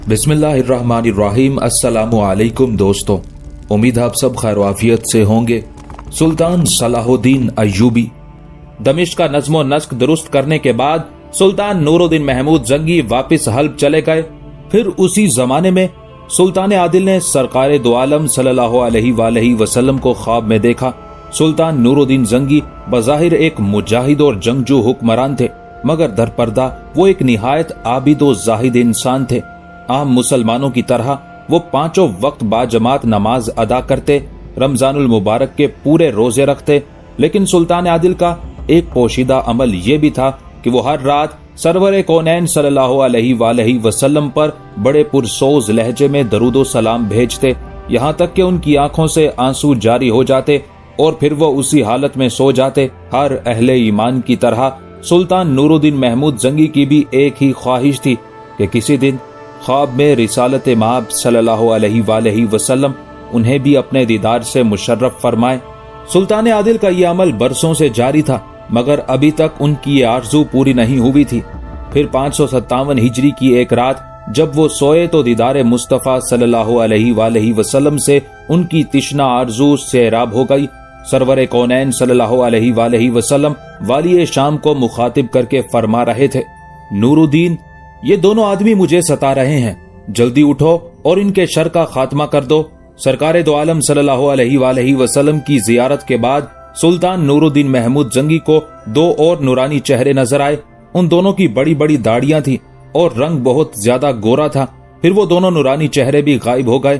बिस्मिल्लाहिर्रहमानिर्रहीम। अस्सलामु अलैकुम दोस्तों, उम्मीद आप सब खैर आफियत से होंगे। सुल्तान सलाहुद्दीन अय्यूबी। दमिश्क का नज़्मो नस्क दुरुस्त करने के बाद सुल्तान नूरुद्दीन महमूद जंगी वापस हल्ब चले गए। फिर उसी जमाने में सुल्तान आदिल ने सरकार दो आलम सल्लल्लाहु अलैहि वसल्लम को ख्वाब में देखा। सुल्तान नूरुद्दीन जंगी बज़ाहिर एक मुजाहिद और जंगजू हुक्मरान थे, मगर दरपर्दा वो एक निहायत आबिद और जाहिद इंसान थे। आम मुसलमानों की तरह वो पांचों वक्त बाजमात नमाज अदा करते, रमजानुल मुबारक के पूरे रोजे रखते। लेकिन सुल्तान आदिल का एक पोशीदा अमल ये भी था कि वो हर रात सरवर कौनैन सल्लल्लाहु अलैहि वसल्लम पर बड़े पुरसोज लहजे में दरूदो सलाम भेजते, यहाँ तक कि उनकी आंखों से आंसू जारी हो जाते और फिर वो उसी हालत में सो जाते। हर अहले ईमान की तरह सुल्तान नूरुद्दीन महमूद जंगी की भी एक ही ख्वाहिश थी कि किसी दिन ख्वाब में रिसालत माब सल्लल्लाहु अलैहि वसल्लम उन्हें भी अपने दीदार से मुशर्रफ फरमाए। सुल्तान आदिल का ये अमल बरसों से जारी था, मगर अभी तक उनकी ये आरज़ू पूरी नहीं हुई थी। फिर 557 हिजरी की एक रात जब वो सोए तो दीदार मुस्तफ़ा सल्लल्लाहु अलैहि वसल्लम से उनकी तिश्ना आरज़ू सैराब हो गई। सरवर कौनैन सल्लल्लाहु अलैहि वसल्लम वाली शाम को मुखातिब करके फरमा रहे थे, नूरुद्दीन, ये दोनों आदमी मुझे सता रहे हैं, जल्दी उठो और इनके शर का खात्मा कर दो। सरकार दो आलम सल्लल्लाहु अलैहि वसल्लम की जियारत के बाद सुल्तान नूरुद्दीन महमूद जंगी को दो और नूरानी चेहरे नजर आए। उन दोनों की बड़ी बड़ी दाढ़ियां थी और रंग बहुत ज्यादा गोरा था। फिर वो दोनों नूरानी चेहरे भी गायब हो गए।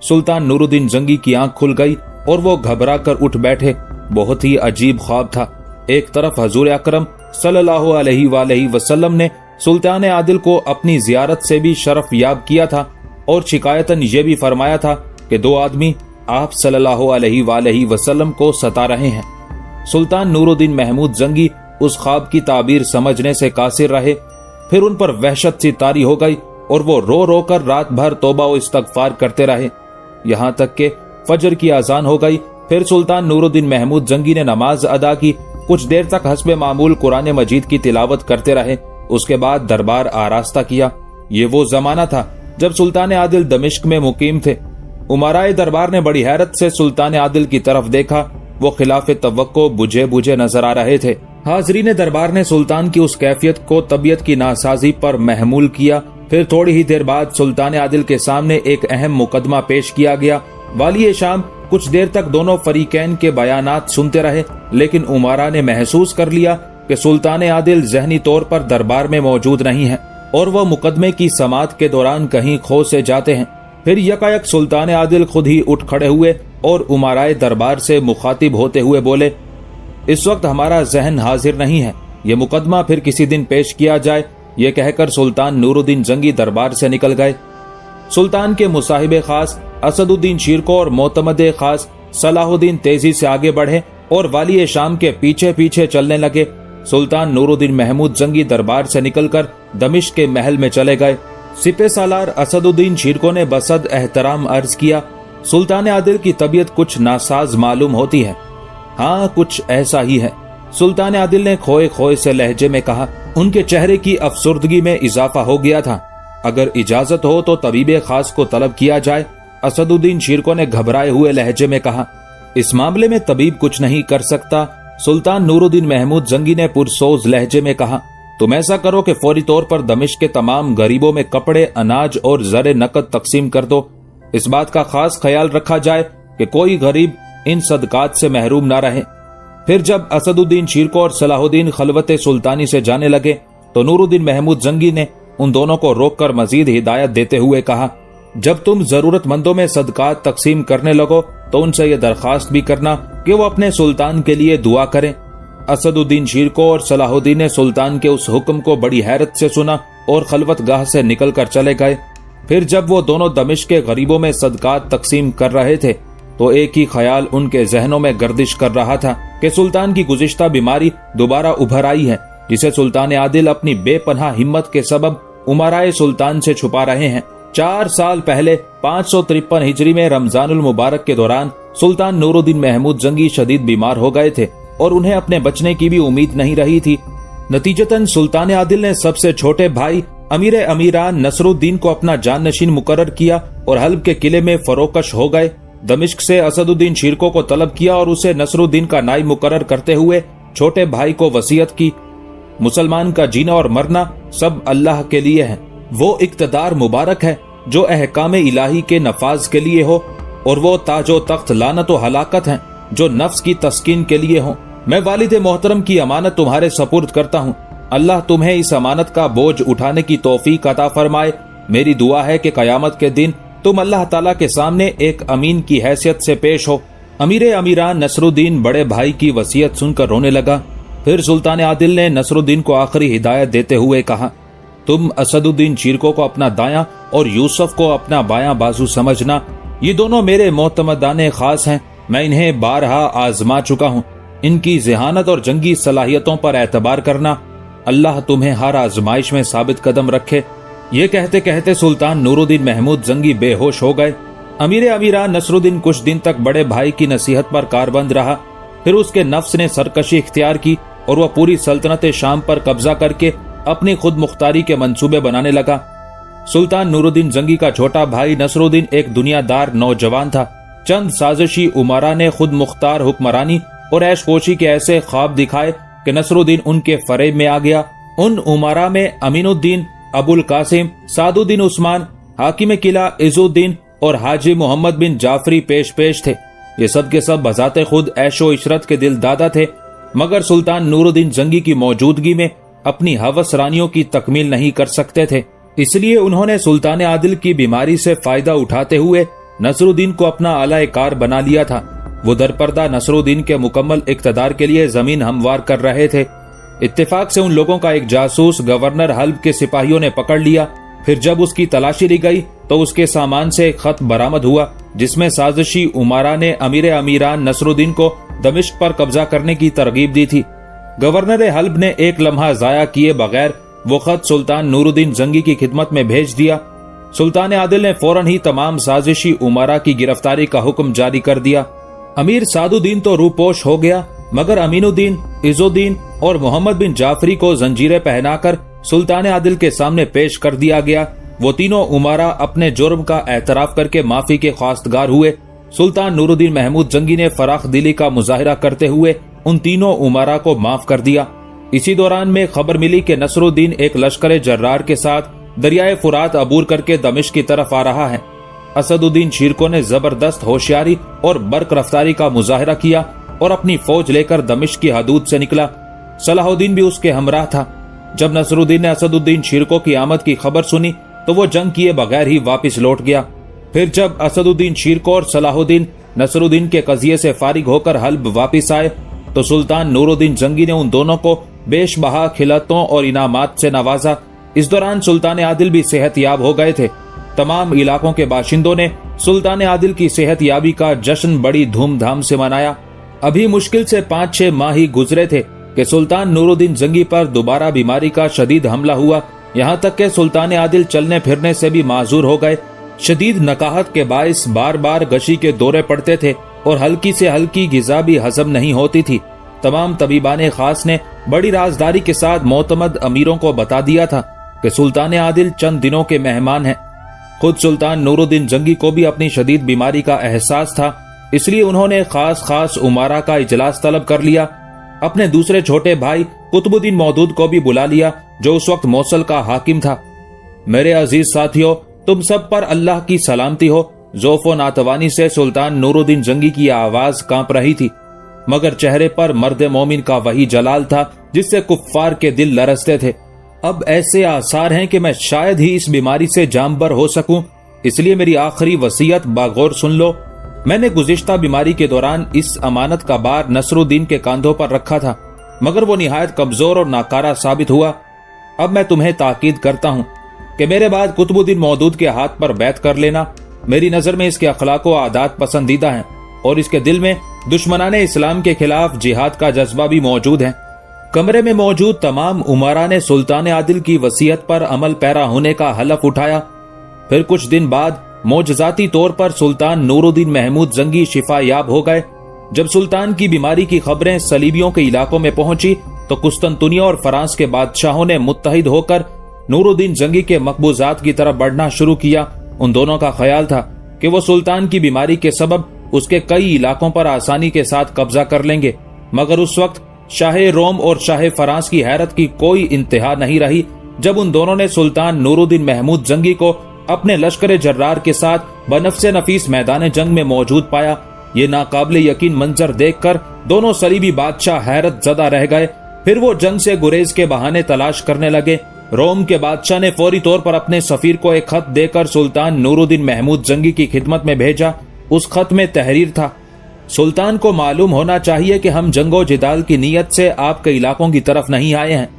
सुल्तान नूरुद्दीन जंगी की आंख खुल गई और वो घबरा कर उठ बैठे। बहुत ही अजीब ख्वाब था। एक तरफ हजूर अकरम सल्लल्लाहु अलैहि वसल्लम ने सुल्तान आदिल को अपनी जियारत से भी शरफ याब किया था और शिकायतन ये भी फरमाया था कि दो आदमी आप सल्लल्लाहु अलैहि वसल्लम को सता रहे हैं। सुल्तान नूरुद्दीन महमूद जंगी उस ख्वाब की ताबीर समझने से कासिर रहे। फिर उन पर वहशत सी तारी हो गई और वो रो रो कर रात भर तौबा व इस्तगफार करते रहे, यहाँ तक के फजर की अजान हो गई। फिर सुल्तान नूरुद्दीन महमूद जंगी ने नमाज अदा की। कुछ देर तक हस्बे मामूल कुरान मजीद की तिलावत करते रहे। उसके बाद दरबार आरास्ता किया। ये वो जमाना था जब सुल्तान आदिल दमिश्क में मुकीम थे। उमराए दरबार ने बड़ी हैरत से सुल्तान आदिल की तरफ देखा। वो खिलाफ तवक्को बुझे बुझे नजर आ रहे थे। हाजरीन दरबार ने सुल्तान की उस कैफियत को तबीयत की नासाजी पर महमूल किया। फिर थोड़ी ही देर बाद सुल्तान आदिल के सामने एक अहम मुकदमा पेश किया गया। वाली शाम कुछ देर तक दोनों फरीकैन के बयानात सुनते रहे, लेकिन उमरा ने महसूस कर लिया कि सुल्तान आदिल ज़हनी तौर पर दरबार में मौजूद नहीं है और वह मुकदमे की समाअत के दौरान कहीं खो से जाते हैं। फिर यकायक सुल्तान आदिल खुद ही उठ खड़े हुए और उमराए दरबार से मुखातिब होते हुए बोले, इस वक्त हमारा जहन हाजिर नहीं है, ये मुकदमा फिर किसी दिन पेश किया जाए। ये कहकर सुल्तान नूरुद्दीन जंगी दरबार से निकल गए। सुल्तान के मुसाहिब खास असदुद्दीन शिरको और मोतमद खास सलाहुद्दीन तेजी से आगे बढ़े और वाली शाम के पीछे पीछे चलने लगे। सुल्तान नूरुद्दीन महमूद जंगी दरबार से निकलकर दमिश्क के महल में चले गए। सिपे सालार असदुद्दीन शिरको ने बसद एहतराम अर्ज किया, सुल्तान आदिल की तबीयत कुछ नासाज मालूम होती है। हाँ, कुछ ऐसा ही है, सुल्तान आदिल ने खोए खोए से लहजे में कहा। उनके चेहरे की अफसुर्दगी में इजाफा हो गया था। अगर इजाजत हो तो तबीब खास को तलब किया जाए। असदुद्दीन शिरको ने घबराए हुए लहजे में कहा, इस मामले में तबीब कुछ नहीं कर सकता। सुल्तान नूरुद्दीन महमूद जंगी ने पुरसोज लहजे में कहा, तुम ऐसा करो कि फौरी तौर पर दमिश्क के तमाम गरीबों में कपड़े, अनाज और ज़र नकद तकसीम कर दो। इस बात का खास ख्याल रखा जाए कि कोई गरीब इन सदकात से महरूम न रहे। फिर जब असदुद्दीन शिरको और सलाहुद्दीन खलवत सुल्तानी से जाने लगे तो नूरुद्दीन महमूद जंगी ने उन दोनों को रोककर मजीद हिदायत देते हुए कहा, जब तुम जरूरतमंदों में सदकात तकसीम करने लगो तो उनसे यह दरखास्त भी करना कि वो अपने सुल्तान के लिए दुआ करें। असदुद्दीन शिरको और सलाहुद्दीन ने सुल्तान के उस हुक्म को बड़ी हैरत से सुना और खलवत गाह से निकल कर चले गए। फिर जब वो दोनों दमिश्क के गरीबों में सदकात तकसीम कर रहे थे तो एक ही ख्याल उनके जहनों में गर्दिश कर रहा था कि सुल्तान की गुज़िश्ता बीमारी दोबारा उभर आई है, जिसे सुल्तान आदिल अपनी बेपनाह हिम्मत के सबब उमराए सुल्तान से छुपा रहे हैं। 4 साल पहले 553 हिजरी में रमजानुल मुबारक के दौरान सुल्तान नूरुद्दीन महमूद जंगी शदीद बीमार हो गए थे और उन्हें अपने बचने की भी उम्मीद नहीं रही थी। नतीजतन सुल्तान आदिल ने सबसे छोटे भाई अमीर अमीरान नसरुद्दीन को अपना जाननशीन मुकर्रर किया और हल्ब के किले में फरोकश हो गए। दमिश्क से असदुद्दीन शिरको को तलब किया और उसे नसरुद्दीन का नायब मुकर्रर करते हुए छोटे भाई को वसीयत की, मुसलमान का जीना और मरना सब अल्लाह के लिए है। वो इक्तदार मुबारक है जो अहकाम इलाही के नफाज के लिए हो, और वो ताजो तख्त लानत व हलाकत है जो नफ्स की तस्कीन के लिए हो। मैं वालिद मोहतरम की अमानत तुम्हारे सपुर्द करता हूँ। अल्लाह तुम्हें इस अमानत का बोझ उठाने की तौफीक अता फरमाए। मेरी दुआ है कि कयामत के दिन तुम अल्लाह ताला के सामने एक अमीन की हैसियत से पेश हो। अमीर अमीरान नसरुद्दीन बड़े भाई की वसीयत सुनकर रोने लगा। फिर सुल्तान आदिल ने नसरुद्दीन को आखिरी हिदायत देते हुए कहा, तुम असदुद्दीन शिरको को अपना दायां और यूसुफ को अपना बायां बाजू समझना। ये दोनों मेरे मोतमदाने खास हैं। मैं इन्हें बारहा आजमा चुका हूँ। इनकी ज़हानत और जंगी सलाहियतों पर एतबार करना। अल्लाह तुम्हें हर आजमाइश में साबित कदम रखे। ये कहते कहते सुल्तान नूरुद्दीन महमूद जंगी बेहोश हो गए। अमीर अमीरान नसरुद्दीन कुछ दिन तक बड़े भाई की नसीहत पर कारबंद रहा। फिर उसके नफ्स ने सरकशी इख्तियार की और वह पूरी सल्तनत शाम पर कब्जा करके अपनी खुद मुख्तारी के मंसूबे बनाने लगा। सुल्तान नूरुद्दीन जंगी का छोटा भाई नसरुद्दीन एक दुनियादार नौजवान था। चंद साजिशी उमरा ने खुद मुख्तार हुक्मरानी और ऐशकोशी के ऐसे ख्वाब दिखाए कि नसरुद्दीन उनके फरेब में आ गया। उन उमरा में अमीनुद्दीन, अबुल कासिम, सादुद्दीन उस्मान, हाकिम किला इजुद्दीन और हाजी मोहम्मद बिन जाफरी पेश थे। ये सब के सब बजाते खुद ऐशो इशरत के दिल दादा थे, मगर सुल्तान नूरुद्दीन जंगी की मौजूदगी में अपनी हवस रानियों की तकमील नहीं कर सकते थे। इसलिए उन्होंने सुल्तान आदिल की बीमारी से फायदा उठाते हुए नसरुद्दीन को अपना आला कार बना लिया था। वो दरपर्दा नसरुद्दीन के मुकम्मल इक्तदार के लिए जमीन हमवार कर रहे थे। इत्तेफाक से उन लोगों का एक जासूस गवर्नर हल्ब के सिपाहियों ने पकड़ लिया। फिर जब उसकी तलाशी ली गई तो उसके सामान से एक खत बरामद हुआ जिसमें साजिशी उमारा ने अमीर अमीरान नसरुद्दीन को दमिश्क पर कब्जा करने की तरगीब दी थी। गवर्नर हल्ब ने एक लम्हा जाया किए बगैर वो खत सुल्तान नूरुद्दीन जंगी की खिदमत में भेज दिया। सुल्तान आदिल ने फौरन ही तमाम साजिशी उमारा की गिरफ्तारी का हुक्म जारी कर दिया। अमीर सादुद्दीन तो रूपोश हो गया, मगर अमीनुद्दीन, इजुद्दीन और मोहम्मद बिन जाफरी को जंजीरें पहनाकर सुल्तान आदिल के सामने पेश कर दिया गया। वो तीनों उमारा अपने जुर्म का एतराफ करके माफी के ख्वास्तगार हुए। सुल्तान नूरुद्दीन महमूद जंगी ने फराख दिली का मुजाहिरा करते हुए उन तीनों उमारा को माफ कर दिया। इसी दौरान में खबर मिली कि नसरुद्दीन एक लश्कर जर्रार के साथ दरियाए फुरात अबूर करके दमिश्क की तरफ आ रहा है। असदुद्दीन शिरको ने जबरदस्त होशियारी और बर्क रफ्तारी का मुजाहिरा किया और अपनी फौज लेकर दमिश्क की हदूद से निकला। सलाहुद्दीन भी उसके हमराह था। जब नसरुद्दीन ने असदुद्दीन शिरको की आमद की खबर सुनी तो वो जंग किए बगैर ही वापस लौट गया। फिर जब असदुद्दीन शिरको और सलाहुद्दीन नसरुद्दीन के कजिए से फारिग होकर हल्ब वापस आए तो सुल्तान नूरुद्दीन जंगी ने उन दोनों को बेशबहा खिलतों और इनामात से नवाजा। इस दौरान सुल्तान आदिल भी सेहतयाब हो गए थे। तमाम इलाकों के बाशिंदों ने सुल्तान आदिल की सेहतयाबी का जश्न बड़ी धूमधाम से मनाया। अभी मुश्किल से 5-6 माह ही गुजरे थे कि सुल्तान नूरुद्दीन जंगी पर दोबारा बीमारी का शदीद हमला हुआ। यहाँ तक कि सुल्तान आदिल चलने फिरने से भी माजूर हो गए। शदीद नकाहत के बाइस बार बार गशी के दौरे पड़ते थे और हल्की से हल्की गिजा भी हजम नहीं होती थी। तमाम तबीबाने खास ने बड़ी राजदारी के साथ मोतमद अमीरों को बता दिया था कि सुल्तान आदिल चंद दिनों के मेहमान हैं। खुद सुल्तान नूरुद्दीन जंगी को भी अपनी शदीद बीमारी का एहसास था, इसलिए उन्होंने खास उमारा का इजलास तलब कर लिया। अपने दूसरे छोटे भाई कुतुबुद्दीन मौदूद को भी बुला लिया जो उस वक्त मौसल का हाकिम था। मेरे अजीज साथियों, तुम सब पर अल्लाह की सलामती हो। ज़ौफ़ो नातवानी से सुल्तान नूरुद्दीन जंगी की आवाज कांप रही थी, मगर चेहरे पर मर्द मोमिन का वही जलाल था जिससे कुफ्फार के दिल लरसते थे। अब ऐसे आसार हैं कि मैं शायद ही इस बीमारी से जामबर हो सकूं, इसलिए मेरी आखिरी वसीयत बागौर सुन लो। मैंने गुज़िश्ता बीमारी के दौरान इस अमानत का बार नसरुद्दीन के कांधों पर रखा था, मगर वो निहायत कमजोर और नाकारा साबित हुआ। अब मैं तुम्हें ताकीद करता हूँ कि मेरे बाद कुतुबुद्दीन मौदूद के हाथ पर बैत कर लेना। मेरी नजर में इसके अखलाक व आदात पसंदीदा हैं और इसके दिल में दुश्मनाने इस्लाम के खिलाफ जिहाद का जज्बा भी मौजूद है। कमरे में मौजूद तमाम उमरा ने सुल्तान आदिल की वसीयत पर अमल पैरा होने का हलफ उठाया। फिर कुछ दिन बाद मोजजाती तौर पर सुल्तान नूरुद्दीन महमूद जंगी शिफायाब हो गए। जब सुल्तान की बीमारी की खबरें सलीबियों के इलाकों में पहुंची तो कुस्तंतुनिया और फ्रांस के बादशाहों ने मुत्तहिद होकर नूरुद्दीन जंगी के मकबूजात की तरफ बढ़ना शुरू किया। उन दोनों का ख्याल था कि वो सुल्तान की बीमारी के सबब उसके कई इलाकों पर आसानी के साथ कब्जा कर लेंगे, मगर उस वक्त शाह रोम और शाह फरांस की हैरत की कोई इंतहा नहीं रही जब उन दोनों ने सुल्तान नूरुद्दीन महमूद जंगी को अपने लश्कर जर्रार के साथ बनफ्से नफीस मैदान जंग में मौजूद पाया। ये नाकाबिले यकीन मंजर देखकर दोनों सलीबी बादशाह हैरत ज़दा रह गए। फिर वो जंग से गुरेज के बहाने तलाश करने लगे। रोम के बादशाह ने फौरी तौर पर अपने सफीर को एक खत देकर सुल्तान नूरुद्दीन महमूद जंगी की खिदमत में भेजा। उस खत में तहरीर था, सुल्तान को मालूम होना चाहिए कि हम जंगो जिदाल की नीयत से आपके इलाकों की तरफ नहीं आए हैं।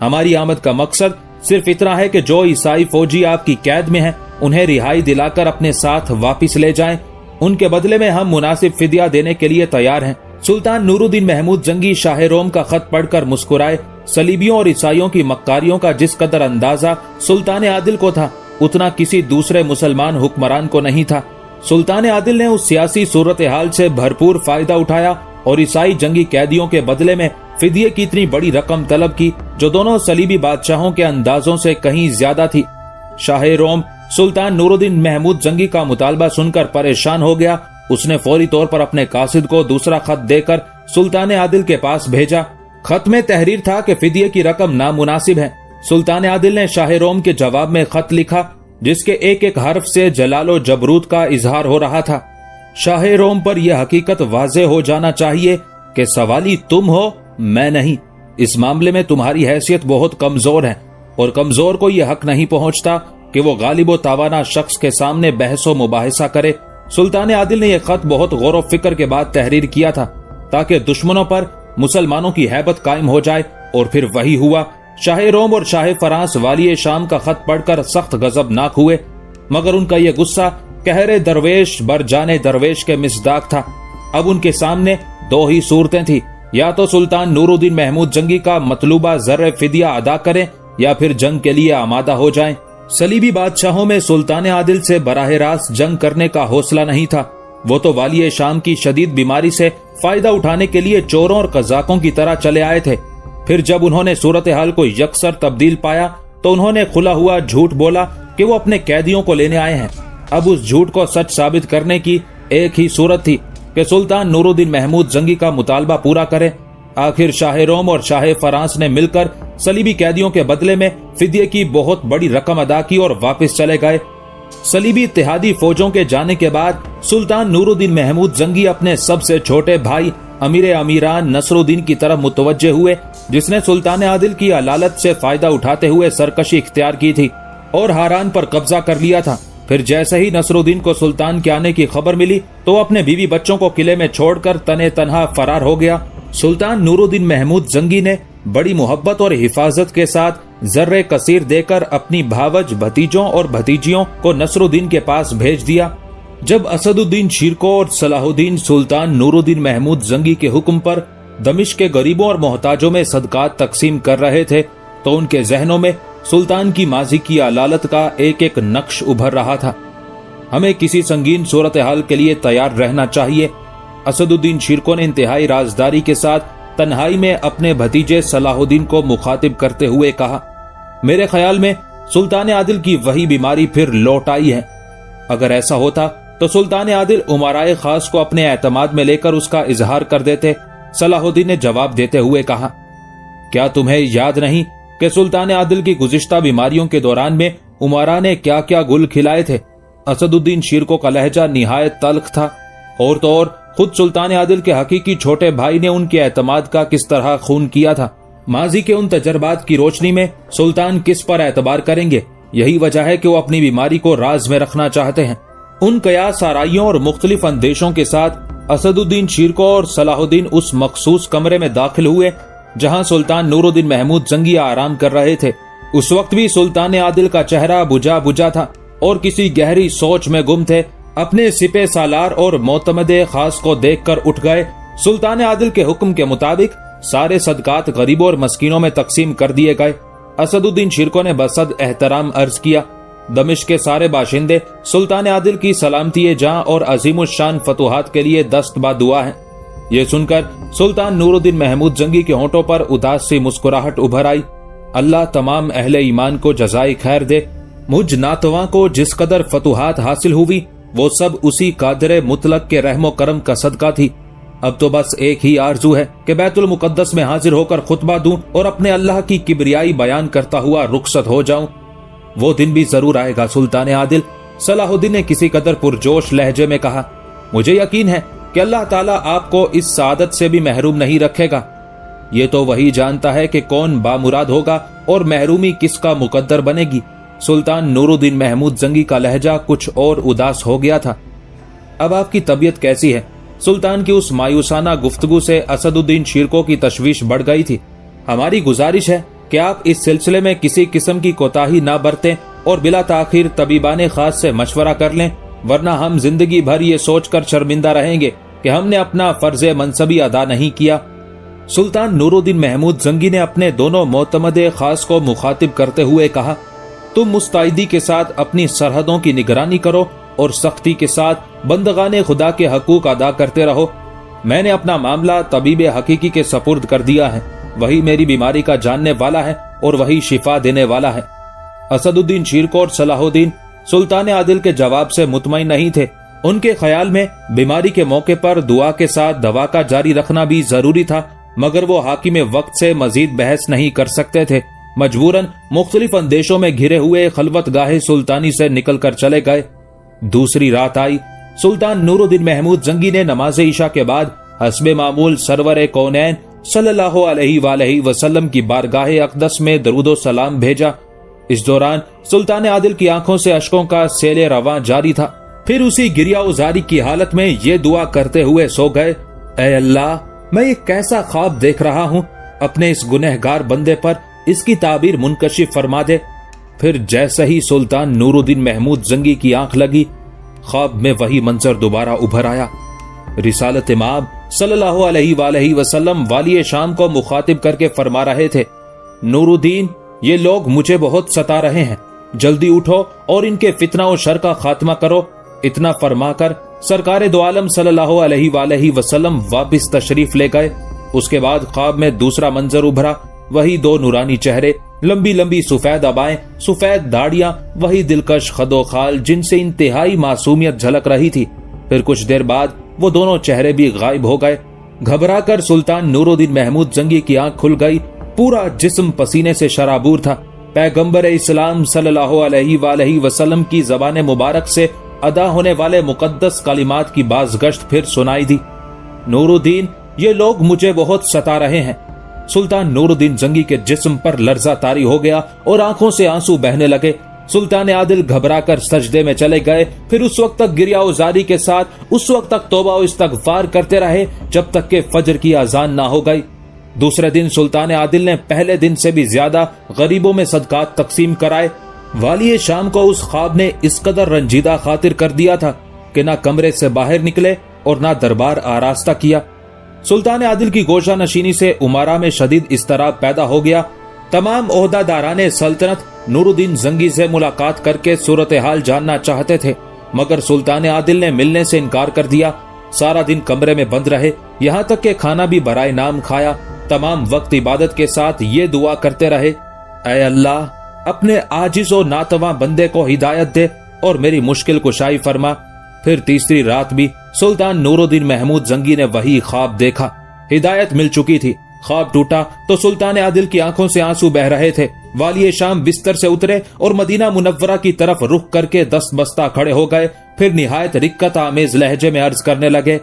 हमारी आमद का मकसद सिर्फ इतना है कि जो ईसाई फौजी आपकी कैद में हैं, उन्हें रिहाई दिलाकर अपने साथ वापिस ले जाएं। उनके बदले में हम मुनासिब फिदिया देने के लिए तैयार हैं। सुल्तान नूरुद्दीन महमूद जंगी शाह रोम का खत पढ़कर मुस्कुराए। सलीबियों और ईसाइयों की मक्कारियों का जिस कदर अंदाजा सुल्तान आदिल को था, उतना किसी दूसरे मुसलमान हुक्मरान को नहीं था। सुल्तान आदिल ने उस सियासी सूरत हाल से भरपूर फायदा उठाया और ईसाई जंगी कैदियों के बदले में फिदिये की इतनी बड़ी रकम तलब की जो दोनों सलीबी बादशाहों के अंदाजों से कहीं ज्यादा थी। शाह रोम सुल्तान नूरुद्दीन महमूद जंगी का मुतालबा सुनकर परेशान हो गया। उसने फौरी तौर पर अपने कासिद को दूसरा खत देकर सुल्तान आदिल के पास भेजा। खत में तहरीर था कि फिदिये की रकम नामुनासिब है। सुल्तान आदिल ने शाह रोम के जवाब में खत लिखा जिसके एक एक हर्फ से जलालो जबरूत का इजहार हो रहा था। शाह रोम पर यह हकीकत वाज़े हो जाना चाहिए कि सवाली तुम हो, मैं नहीं। इस मामले में तुम्हारी हैसियत बहुत कमजोर है और कमजोर को यह हक नहीं पहुंचता कि वो गालिब तावाना शख्स के सामने बहसो मुबाहिसा करे। सुल्तान आदिल ने यह खत बहुत गौर व फिक्र के बाद तहरीर किया था ताकि दुश्मनों पर मुसलमानों की हैबत कायम हो जाए, और फिर वही हुआ। शाह रोम और शाह फरांस वाली शाम का खत पढ़कर सख्त गजबनाक हुए, मगर उनका यह गुस्सा कहरे दरवेश बर जाने दरवेश के मिसदाक था। अब उनके सामने दो ही सूरतें थी, या तो सुल्तान नूरुद्दीन महमूद जंगी का मतलूबा ज़र्र फिदिया अदा करें या फिर जंग के लिए आमादा हो जाएं। सलीबी बादशाहों में सुल्तान आदिल से बराह रास्त जंग करने का हौसला नहीं था। वो तो वाली शाम की शदीद बीमारी से फायदा उठाने के लिए चोरों और कजाकों की तरह चले आए थे। फिर जब उन्होंने सूरत हाल को यकसर तब्दील पाया तो उन्होंने खुला हुआ झूठ बोला कि वो अपने कैदियों को लेने आए हैं। अब उस झूठ को सच साबित करने की एक ही सूरत थी कि सुल्तान नूरुद्दीन महमूद जंगी का मुतालबा पूरा करे। आखिर शाह रोम और शाह फरांस ने मिलकर सलीबी कैदियों के बदले में फिदिये की बहुत बड़ी रकम अदा की और वापस चले गए। सलीबी इत्तेहादी फौजों के जाने के बाद सुल्तान नूरुद्दीन महमूद जंगी अपने सबसे छोटे भाई अमीर अमीरान नसरुद्दीन की तरफ मुतवज्जे हुए, जिसने सुल्तान आदिल की अलालत से फायदा उठाते हुए सरकशी इख्तियार की थी और हारान पर कब्जा कर लिया था। फिर जैसे ही नसरुद्दीन को सुल्तान के आने की खबर मिली तो अपने बीवी बच्चों को किले में छोड़कर तने तनहा फरार हो गया। सुल्तान नूरुद्दीन महमूद जंगी ने बड़ी मोहब्बत और हिफाजत के साथ जर्रे कसीर देकर अपनी भावज भतीजों और भतीजियों को नसरुद्दीन के पास भेज दिया। जब असदुद्दीन शिरको और सलाहुद्दीन सुल्तान नूरुद्दीन महमूद जंगी के हुक्म पर दमिश्क के गरीबों और मोहताजों में सदकात तकसीम कर रहे थे तो उनके जहनों में सुल्तान की माजी की अलालत का एक एक नक्श उभर रहा था। हमें किसी संगीन सूरत हाल के लिए तैयार रहना चाहिए। असदुद्दीन शिरको ने इंतहाई राजदारी के साथ तन्हाई में अपने भतीजे सलाहुद्दीन को मुखातिब करते हुए कहा, मेरे ख्याल में सुल्तान आदिल की वही बीमारी फिर लौट आई है। अगर ऐसा होता तो सुल्तान आदिल उमराए खास को अपने एतमाद में लेकर उसका इजहार कर देते। सलाहुद्दीन ने जवाब देते हुए कहा, क्या तुम्हें याद नहीं कि सुल्तान आदिल की गुज़िश्ता बीमारियों के दौरान में उमरा ने क्या क्या गुल खिलाए थे। असदुद्दीन शिरको का लहजा निहायत तल्ख था, और तो और खुद सुल्तान आदिल के हकीकी छोटे भाई ने उनके एतमाद का किस तरह खून किया था। माजी के उन तजर्बात की रोशनी में सुल्तान किस पर एतबार करेंगे? यही वजह है कि वो अपनी बीमारी को राज में रखना चाहते हैं। उन कयास आराइयों और मुख्तलिफ अंदेशों के साथ असदुद्दीन शिरको और सलाहुद्दीन उस मखसूस कमरे में दाखिल हुए जहां सुल्तान नूरुद्दीन महमूद जंगी आराम कर रहे थे। उस वक्त भी सुल्तान आदिल का चेहरा बुझा बुझा था और किसी गहरी सोच में गुम थे। अपने सिपे सालार और मोतमदे खास को देखकर उठ गए। सुल्तान आदिल के हुक्म के मुताबिक सारे सदकात गरीबों और मस्कीनों में तकसीम कर दिए गए। असदुद्दीन शिरको ने बसद एहतराम अर्ज किया, दमिश्क के सारे बाशिंदे सुल्तान आदिल की सलामती जहां और अजीमुशान फतुहात के लिए दस्त बा दुआ हैं। ये सुनकर सुल्तान नूरुद्दीन महमूद जंगी के होंठों पर उदास सी मुस्कुराहट उभर आई। اللہ तमाम अहले ईमान को जज़ाए खैर दे। मुझ नातवा को जिस कदर फतुहात हासिल हुई वो सब उसी कादिर मुतलक के रहमो करम का सदका थी। अब तो बस एक ही आरजू है कि बैतुल मुकद्दस में हाजिर होकर खुतबा दूं और अपने अल्लाह की किबरियाई बयान करता हुआ रुखसत हो जाऊं। वो दिन भी जरूर आएगा सुल्तान आदिल, सलाहुद्दीन ने किसी कदर पुरजोश लहजे में कहा। मुझे यकीन है कि अल्लाह ताला आपको इस सादत से भी महरूम नहीं रखेगा। ये तो वही जानता है कि कौन बामुराद होगा और महरूमी किसका मुकद्दर बनेगी। सुल्तान नूरुद्दीन महमूद जंगी का लहजा कुछ और उदास हो गया था। अब आपकी तबीयत कैसी है? सुल्तान की उस मायूसाना गुफ्तगू से असदुद्दीन शिरको की तशवीश बढ़ गई थी। हमारी गुजारिश है कि आप इस सिलसिले में किसी किस्म की कोताही ना बरतें और बिला ताखिर तबीबाने खास से मशवरा कर लें, वरना हम जिंदगी भर ये सोचकर शर्मिंदा रहेंगे कि हमने अपना फर्ज मनसबी अदा नहीं किया। सुल्तान नूरुद्दीन महमूद जंगी ने अपने दोनों मोतमदे खास को मुखातिब करते हुए कहा, तुम मुस्तैदी के साथ अपनी सरहदों की निगरानी करो और सख्ती के साथ बंदगाने खुदा के हकूक अदा करते रहो। मैंने अपना मामला तबीब हकीकी के सपुर्द कर दिया है। वही मेरी बीमारी का जानने वाला है और वही शिफा देने वाला है। असदुद्दीन शिरको और सलाहुद्दीन सुल्तान आदिल के जवाब से मुतमईन नहीं थे। उनके ख्याल में बीमारी के मौके पर दुआ के साथ दवा का जारी रखना भी जरूरी था, मगर वो हाकिम वक्त से मजीद बहस नहीं कर सकते थे। मजबूरन मुख्तलिफ अंदेशों में घिरे हुए खलवत गाहे सुल्तानी से निकल कर चले गए। दूसरी रात आई। सुल्तान नूरुद्दीन महमूद जंगी ने नमाज ईशा के बाद हस्बे मामूल सरवर कौनैन सल्लल्लाहु अलैहि वसल्लम की बारगाहे अक़दस में दरूदो सलाम भेजा। इस दौरान सुल्तान आदिल की आंखों से अश्कों का सेले रवां जारी था। फिर उसी गिरिया उजारी की हालत में ये दुआ करते हुए सो गए, ऐ अल्लाह, मैं ये कैसा ख्वाब देख रहा हूँ, अपने इस गुनहगार बंदे पर इसकी ताबीर मुनकशिफ फरमा दे। फिर जैसे ही सुल्तान नूरुद्दीन महमूद जंगी की आंख लगी, ख्वाब में वही मंजर दोबारा उभर आया। रिसालत इमाम सल्लल्लाहु अलैहि वसल्लम वाली शाम को मुखातिब करके फरमा रहे थे, नूरुद्दीन, ये लोग मुझे बहुत सता रहे हैं, जल्दी उठो और इनके फितना और शर का खात्मा करो। इतना फरमाकर सरकार दो आलम सल्लल्लाहु अलैहि वसल्लम वापस तशरीफ ले गए। उसके बाद ख्वाब में दूसरा मंजर उभरा। वही दो नूरानी चेहरे, लंबी लंबी सफेद अबाएं, सफेद दाढ़ियां, वही दिलकश खदोखाल जिनसे इंतहाई मासूमियत झलक रही थी। फिर कुछ देर बाद वो दोनों चेहरे भी गायब हो गए। घबराकर सुल्तान नूरुद्दीन महमूद जंगी की आंख खुल गई। पूरा जिस्म पसीने से शराबूर था। पैगंबर इस्लाम सल्लल्लाहु अलैहि वसल्लम की ज़बान मुबारक से अदा होने वाले मुकद्दस कलिमात की बाज़गश्त फिर सुनाई दी, नूरुद्दीन, ये लोग मुझे बहुत सता रहे हैं। सुल्तान नूरुद्दीन जंगी के जिस्म पर लर्जा तारी हो गया और आंखों से आंसू बहने लगे। सुल्तान आदिल घबराकर सजदे में चले गए। फिर उस वक्त तक गिरिया उजारी के साथ उस वक्त तक तौबा और इस्तगफार करते रहे जब तक कि फजर की अजान ना हो गई। दूसरे दिन सुल्तान आदिल ने पहले दिन से भी ज्यादा गरीबों में सदकात तकसीम कराए। वाली शाम को उस ख्वाब ने इस कदर रंजीदा खातिर कर दिया था कि ना कमरे से बाहर निकले और ना दरबार आरास्ता किया। सुल्तान आदिल की गोशा नशीनी से उमारा में शदीद इस्तराब पैदा हो गया। तमाम ओहदादारान सल्तनत नूरुद्दीन जंगी से मुलाकात करके सूरत हाल जानना चाहते थे, मगर सुल्तान आदिल ने मिलने से इनकार कर दिया। सारा दिन कमरे में बंद रहे, यहाँ तक कि खाना भी बराए नाम खाया। तमाम वक्त इबादत के साथ ये दुआ करते रहे, ऐ अल्लाह, अपने आजिज और नातवा बंदे को हिदायत दे और मेरी मुश्किल कुशाई फरमा। फिर तीसरी रात भी सुल्तान नूरुद्दीन महमूद जंगी ने वही ख्वाब देखा। हिदायत मिल चुकी थी। ख्वाब टूटा तो सुल्तान आदिल की आंखों से आंसू बह रहे थे। वाली शाम बिस्तर से उतरे और मदीना मुनव्वरा की तरफ रुख करके दस्त बस्ता खड़े हो गए। फिर निहायत रिक्कत आमेज लहजे में अर्ज करने लगे,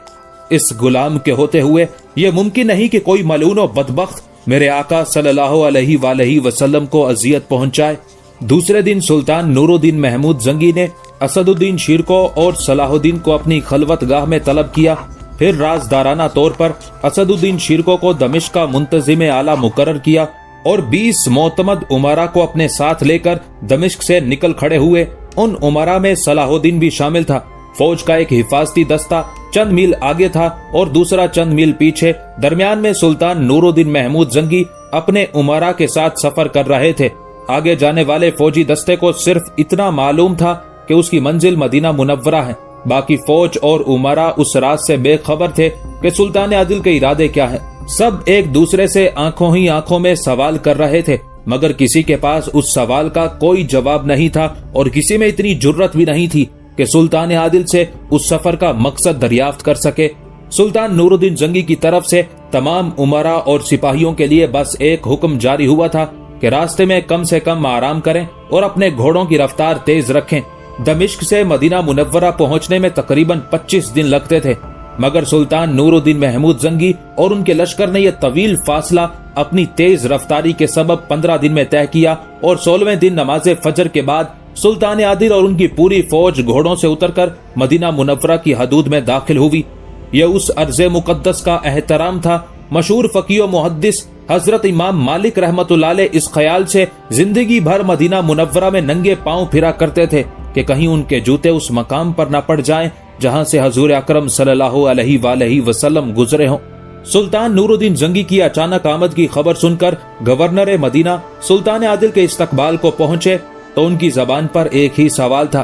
इस गुलाम के होते हुए ये मुमकिन नहीं कि कोई मलून और बदबख्त मेरे आका सल्लल्लाहु अलैहि वसल्लम को अजियत पहुंचाए। दूसरे दिन सुल्तान नूरुद्दीन महमूद जंगी ने असदुद्दीन शिरको और सलाहुद्दीन को अपनी खलवत गाह में तलब किया। फिर राजदाराना तौर पर असदुद्दीन शिरको को दमिश्क का मुंतजिम आला मुकर्रर किया और 20 मोतमद उमरा को अपने साथ लेकर दमिश्क से निकल खड़े हुए। उन उमरा में सलाहुद्दीन भी शामिल था। फौज का एक हिफाजती दस्ता चंद मील आगे था और दूसरा चंद मील पीछे। दरमियान में सुल्तान नूरुद्दीन महमूद जंगी अपने उमरा के साथ सफर कर रहे थे। आगे जाने वाले फौजी दस्ते को सिर्फ इतना मालूम था कि उसकी मंजिल मदीना मुनव्वरा है। बाकी फौज और उमरा उस रात से बेखबर थे कि सुल्तान आदिल के इरादे क्या है। सब एक दूसरे से आंखों ही आंखों में सवाल कर रहे थे। मगर किसी के पास उस सवाल का कोई जवाब नहीं था और किसी में इतनी जुर्रत भी नहीं थी कि सुल्तान आदिल से उस सफर का मकसद दरियाफ्त कर सके। सुल्तान नूरुद्दीन जंगी की तरफ से तमाम उमरा और सिपाहियों के लिए बस एक हुक्म जारी हुआ था कि रास्ते में कम से कम आराम करें और अपने घोड़ों की रफ्तार तेज रखें। दमिश्क से मदीना मुनव्वरा पहुंचने में तकरीबन 25 दिन लगते थे, मगर सुल्तान नूरुद्दीन महमूद जंगी और उनके लश्कर ने यह तवील फासला अपनी तेज रफ्तारी के सबब 15 दिन में तय किया और 16वें दिन नमाज फजर के बाद सुल्तान आदिल और उनकी पूरी फौज घोड़ों से उतरकर मदीना मुनव्वरा की हदूद में दाखिल हुई। यह उस अर्ज़े मुकद्दस का एहतराम था। मशहूर फकीह व मुहद्दिस हजरत इमाम मालिक रहमतुल्लाह अलैह इस ख्याल से जिंदगी भर मदीना मुनव्वरा में नंगे पांव फिरा करते थे कि कहीं उनके जूते उस मकाम पर न पड़ जाएं जहां से हजूर अकरम सल्लल्लाहु अलैहि वसल्लम गुजरे हों। सुल्तान नूरुद्दीन जंगी की अचानक आमद की खबर सुनकर गवर्नर मदीना सुल्तान आदिल के इस्तकबाल को पहुंचे तो उनकी जबान पर एक ही सवाल था,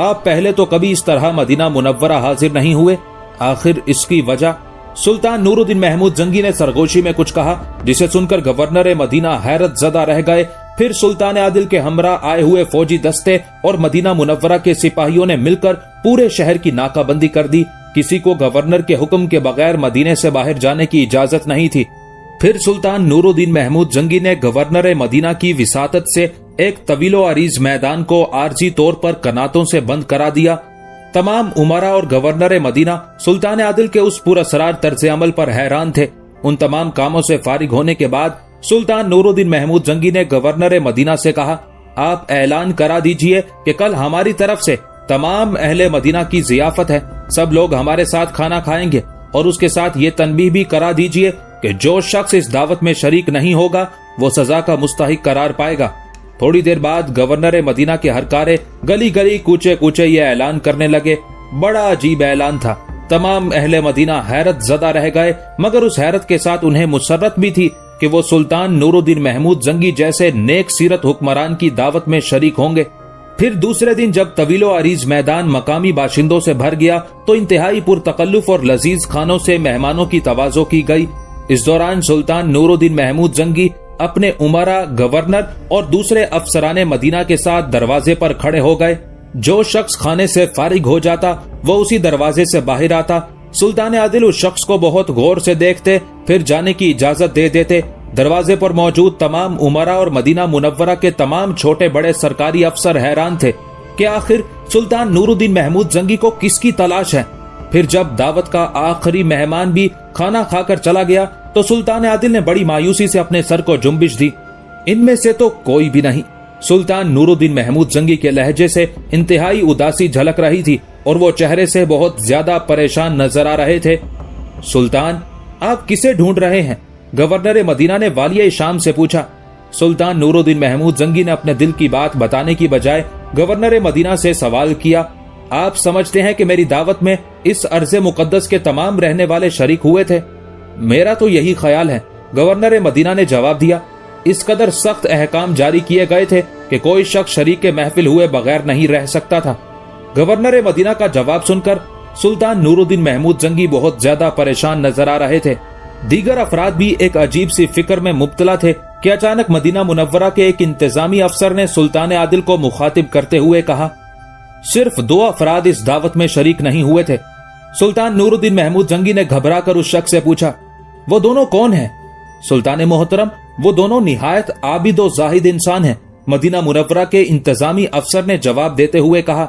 आप पहले तो कभी इस तरह मदीना मुनव्वरा हाजिर नहीं हुए, आखिर इसकी वजह? सुल्तान नूरुद्दीन महमूद जंगी ने सरगोशी में कुछ कहा जिसे सुनकर गवर्नर मदीना हैरत ज़दा रह गए। फिर सुल्तान आदिल के हमरा आए हुए फौजी दस्ते और मदीना मुनव्वरा के सिपाहियों ने मिलकर पूरे शहर की नाकाबंदी कर दी। किसी को गवर्नर के हुक्म के बगैर मदीने से बाहर जाने की इजाजत नहीं थी। फिर सुल्तान नूरुद्दीन महमूद जंगी ने गवर्नर मदीना की विसातत से एक तवीलो अरीज मैदान को आर्जी तौर पर कनातों से बंद करा दिया। तमाम उमरा और गवर्नर मदीना सुल्तान आदिल के उस पुरअसरार तर्ज अमल पर हैरान थे। उन तमाम कामों से फारिग होने के बाद सुल्तान नूरुद्दीन महमूद जंगी ने गवर्नर मदीना से कहा, आप ऐलान करा दीजिए कि कल हमारी तरफ से तमाम अहले मदीना की जियाफत है, सब लोग हमारे साथ खाना खाएंगे और उसके साथ ये तनबीह भी करा दीजिए कि जो शख्स इस दावत में शरीक नहीं होगा वो सजा का मुस्तहिक करार पाएगा। थोड़ी देर बाद गवर्नर मदीना के हरकारे गली गली कूचे कूचे ये ऐलान करने लगे। बड़ा अजीब ऐलान था। तमाम अहले मदीना हैरत ज़दा रह गए, मगर उस हैरत के साथ उन्हें मुसर्रत भी थी कि वो सुल्तान नूरुद्दीन महमूद जंगी जैसे नेक सीरत हुक्मरान की दावत में शरीक होंगे। फिर दूसरे दिन जब तवीलो अरीज मैदान मकामी बाशिंदों से भर गया तो इंतहाई पुरतकल्लुफ और लजीज खानों से मेहमानों की तवाज़ो की गई। इस दौरान सुल्तान नूरुद्दीन महमूद जंगी अपने उमरा, गवर्नर और दूसरे अफसराने मदीना के साथ दरवाजे पर खड़े हो गए। जो शख्स खाने से फारिग हो जाता वो उसी दरवाजे से बाहर आता। सुल्तान आदिल उस शख्स को बहुत गौर से देखते, फिर जाने की इजाजत दे देते। दरवाजे पर मौजूद तमाम उमरा और मदीना मुनव्वरा के तमाम छोटे बड़े सरकारी अफसर हैरान थे कि आखिर सुल्तान नूरुद्दीन महमूद जंगी को किसकी तलाश है। फिर जब दावत का आखिरी मेहमान भी खाना खाकर चला गया तो सुल्तान आदिल ने बड़ी मायूसी से अपने सर को जुम्बिश दी। इनमें से तो कोई भी नहीं। सुल्तान नूरुद्दीन महमूद जंगी के लहजे से इंतहाई उदासी झलक रही थी और वो चेहरे से बहुत ज्यादा परेशान नजर आ रहे थे। सुल्तान, आप किसे ढूंढ रहे हैं? गवर्नर मदीना ने वालिया शाम से पूछा। सुल्तान नूरुद्दीन महमूद जंगी ने अपने दिल की बात बताने की बजाय गवर्नर मदीना से सवाल किया, आप समझते हैं कि मेरी दावत में इस अर्ज़े मुकद्दस के तमाम रहने वाले शरीक हुए थे? मेरा तो यही ख्याल है, गवर्नर मदीना ने जवाब दिया। इस कदर सख्त अहकाम जारी किए गए थे कि कोई शख्स शरीक महफिल हुए बगैर नहीं रह सकता था। गवर्नर मदीना का जवाब सुनकर सुल्तान नूरुद्दीन महमूद जंगी बहुत ज्यादा परेशान नजर आ रहे थे। दीगर अफराद भी एक अजीब सी फिक्र में मुब्तला थे कि अचानक मदीना मुनव्वरा के एक इंतजामी अफसर ने सुल्तान आदिल को मुखातिब करते हुए कहा, सिर्फ 2 अफराद इस दावत में शरीक नहीं हुए थे। सुल्तान नूरुद्दीन महमूद जंगी ने घबरा कर उस शख्स से पूछा, वो दोनों कौन हैं? सुल्तान मोहतरम, वो दोनों निहायत आबिद और जाहिद इंसान हैं। मदीना मुनव्वरा के इंतजामी अफसर ने जवाब देते हुए कहा,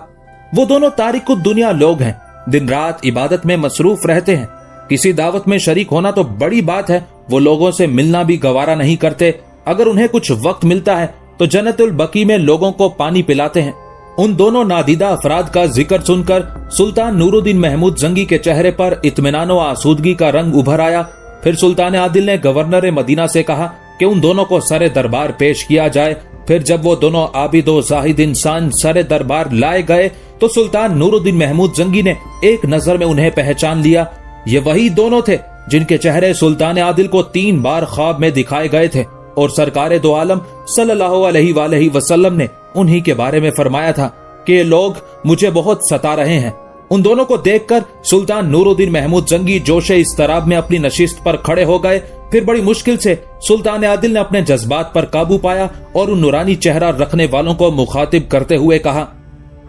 वो दोनों तारिकुद दुनिया लोग हैं, दिन रात इबादत में मसरूफ रहते हैं। किसी दावत में शरीक होना तो बड़ी बात है, वो लोगों से मिलना भी गवारा नहीं करते। अगर उन्हें कुछ वक्त मिलता है तो जन्नतुल बकी में लोगों को पानी पिलाते हैं। उन दोनों नादीदा अफराद का जिक्र सुनकर सुल्तान नूरुद्दीन महमूद जंगी के चेहरे पर इत्मीनान व आसूदगी का रंग उभर आया। फिर सुल्तान आदिल ने गवर्नर मदीना से कहा कि उन दोनों को सरे दरबार पेश किया जाए। फिर जब वो दोनों आबिद व जाहिद इंसान सरे दरबार लाए गए तो सुल्तान नूरुद्दीन महमूद जंगी ने एक नजर में उन्हें पहचान लिया। ये वही दोनों थे जिनके चेहरे सुल्तान आदिल को 3 बार ख्वाब में दिखाए गए थे और सरकारे दो आलम सल्लल्लाहु अलैहि वसल्लम ने उन्हीं के बारे में फरमाया था कि ये लोग मुझे बहुत सता रहे हैं। उन दोनों को देखकर सुल्तान नूरुद्दीन महमूद जंगी जोशे इस्तराब में अपनी नशिस्त पर खड़े हो गए। फिर बड़ी मुश्किल से सुल्तान आदिल ने अपने जज्बात पर काबू पाया और उन नूरानी चेहरा रखने वालों को मुखातिब करते हुए कहा,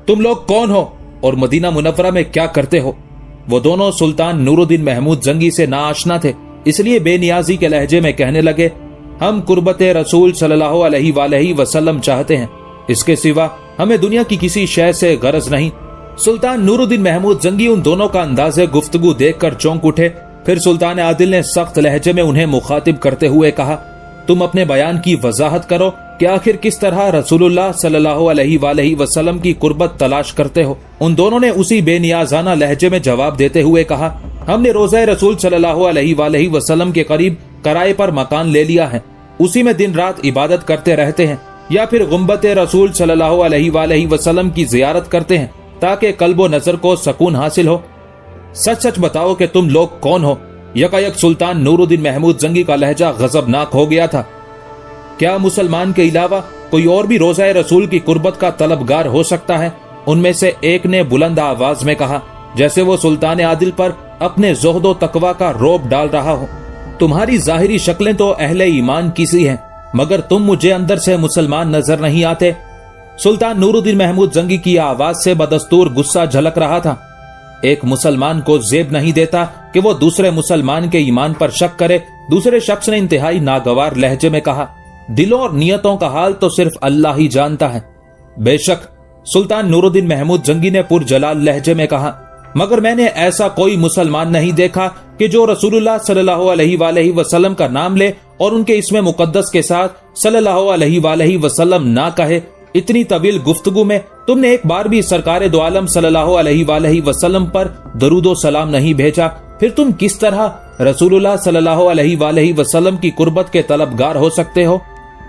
तुम लोग कौन हो और मदीना मुनव्वरा में क्या करते हो? वो दोनों सुल्तान नूरुद्दीन महमूद जंगी से नाआशना थे, इसलिए बेनियाजी के लहजे में कहने लगे, हम कुर्बते रसूल सल्लल्लाहु अलैहि वसल्लम चाहते हैं, इसके सिवा हमें दुनिया की किसी शय से गरज नहीं। सुल्तान नूरुद्दीन महमूद जंगी उन दोनों का अंदाज़े गुफ्तगू देखकर चौंक उठे। फिर सुल्तान आदिल ने सख्त लहजे में उन्हें मुखातिब करते हुए कहा, तुम अपने बयान की वजाहत करो कि आखिर किस तरह रसूलुल्लाह सल्लल्लाहु अलैहि वसल्लम की कुर्बत तलाश करते हो। उन दोनों ने उसी बेनियाजाना लहजे में जवाब देते हुए कहा, हमने रोज़े रसूल सल्लल्लाहु अलैहि वसल्लम के करीब किराए पर मकान ले लिया है, उसी में दिन रात इबादत करते रहते हैं, या फिर गुम्बते रसूल सल्लल्लाहु अलैहि वसल्लम की जियारत करते हैं ताकि कल्बो नजर को सुकून हासिल हो। सच सच बताओ कि तुम लोग कौन हो? यकायक सुल्तान नूरुद्दीन महमूद जंगी का लहजा गजबनाक हो गया था। क्या मुसलमान के अलावा कोई और भी रोज़ा रसूल की कुर्बत का तलबगार हो सकता है? उनमें से एक ने बुलंद आवाज में कहा, जैसे वो सुल्तान आदिल पर अपने ज़ुहद तकवा का रौब डाल रहा हो। तुम्हारी जाहिरी शक्लें तो अहले ईमान की सी हैं, मगर तुम मुझे अंदर से मुसलमान नजर नहीं आते। सुल्तान नूरुद्दीन महमूद जंगी की आवाज से बदस्तूर गुस्सा झलक रहा था। एक मुसलमान को जेब नहीं देता कि वो दूसरे मुसलमान के ईमान पर शक करे। दूसरे शख्स ने इंतहाई नागवार लहजे में कहा, दिलों और नियतों का हाल तो सिर्फ अल्लाह ही जानता है। बेशक, सुल्तान नूरुद्दीन महमूद जंगी ने पुरजलाल लहजे में कहा, मगर मैंने ऐसा कोई मुसलमान नहीं देखा कि जो रसूलुल्लाह सल्लल्लाहु अलैहि वसल्लम का नाम ले और उनके इसमें मुकद्दस के साथ सल्लल्लाहु अलैहि वसल्लम ना कहे। इतनी तवील गुफ्तगू में तुमने एक बार भी सरकारे दो आलम सल्लल्लाहु अलैहि वसल्लम पर दरूदो सलाम नहीं भेजा, फिर तुम किस तरह रसूलुल्लाह सल्लल्लाहु अलैहि वसल्लम की कुर्बत के तलबगार हो सकते हो?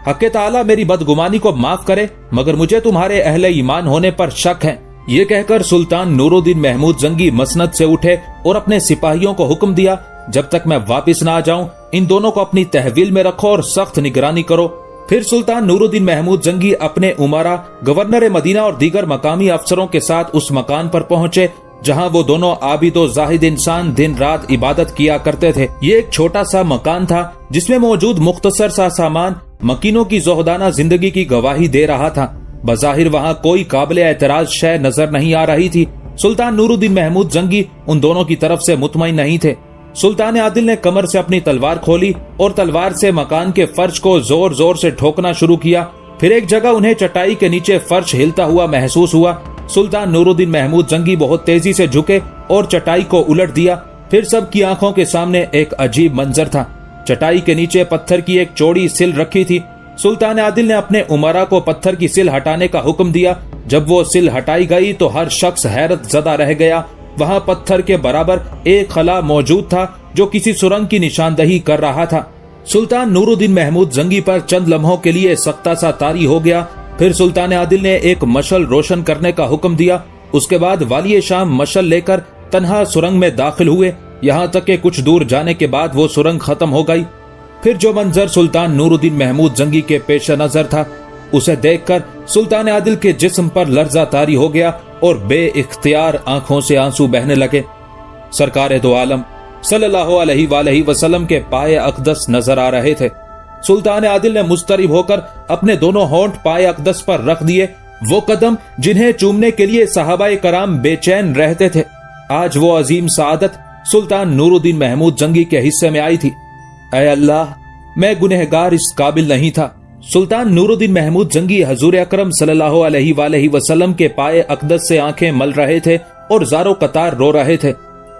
हक़ ताला मेरी बदगुमानी को माफ करे, मगर मुझे तुम्हारे अहले ईमान होने पर शक है। ये कहकर सुल्तान नूरुद्दीन महमूद जंगी मसनद से उठे और अपने सिपाहियों को हुक्म दिया, जब तक मैं वापस ना आ जाऊं इन दोनों को अपनी तहवील में रखो और सख्त निगरानी करो। फिर सुल्तान नूरुद्दीन महमूद जंगी अपने उमरा, गवर्नर मदीना और दीगर मकामी अफसरों के साथ उस मकान पर पहुंचे जहां वो दोनों आबिद और जाहिद इंसान दिन रात इबादत किया करते थे। ये एक छोटा सा मकान था जिसमें मौजूद मुख्तसर सा सामान मकीनों की ज़ुहदाना जिंदगी की गवाही दे रहा था। बज़ाहिर वहाँ कोई काबिल एतराज शय नजर नहीं आ रही थी। सुल्तान नूरुद्दीन महमूद जंगी उन दोनों की तरफ से मुतमईन नहीं थे। सुल्तान आदिल ने कमर से अपनी तलवार खोली और तलवार से मकान के फर्श को जोर जोर से ठोकना शुरू किया। फिर एक जगह उन्हें चटाई के नीचे फर्श हिलता हुआ महसूस हुआ। सुल्तान नूरुद्दीन महमूद जंगी बहुत तेजी से झुके और चटाई को उलट दिया। फिर सबकी आंखों के सामने एक अजीब मंजर था। चटाई के नीचे पत्थर की एक चौड़ी सिल रखी थी। सुल्तान आदिल ने अपने उमरा को पत्थर की सिल हटाने का हुक्म दिया। जब वो सिल हटाई गई तो हर शख्स हैरत ज़दा रह गया। वहाँ पत्थर के बराबर एक खला मौजूद था जो किसी सुरंग की निशानदही कर रहा था। सुल्तान नूरुद्दीन महमूद जंगी पर चंद लम्हों के लिए सख्ता सा तारी हो गया। फिर सुल्तान आदिल ने एक मशल रोशन करने का हुक्म दिया। उसके बाद वाली शाम मशल लेकर तन्हा सुरंग में दाखिल हुए। यहाँ तक कि कुछ दूर जाने के बाद वो सुरंग खत्म हो गई। फिर जो मंजर सुल्तान नूरुद्दीन महमूद जंगी के पेश नजर था, उसे देखकर सुल्तान आदिल के जिस्म पर लर्जा तारी हो गया और बेइख्तियार आंखों से आंसू बहने लगे। सरकारे दो आलम सल्लल्लाहु अलैहि वसल्लम के पाए अक़दस नजर आ रहे थे। सुल्तान आदिल ने मुस्तरिब होकर अपने दोनों होंठ पाए अक़दस पर रख दिए। वो कदम जिन्हें चूमने के लिए सहाबाए कराम बेचैन रहते थे, आज वो अजीम सादत सुल्तान नूरुद्दीन महमूद जंगी के हिस्से में आई थी। ऐ अल्लाह, मैं गुनहगार इस काबिल नहीं था। सुल्तान नूरुद्दीन महमूद जंगी हजूर अकरम सल्लल्लाहु अलैहि वसल्लम के पाए अक़दस से आंखें मल रहे थे और ज़ारो कतार रो रहे थे।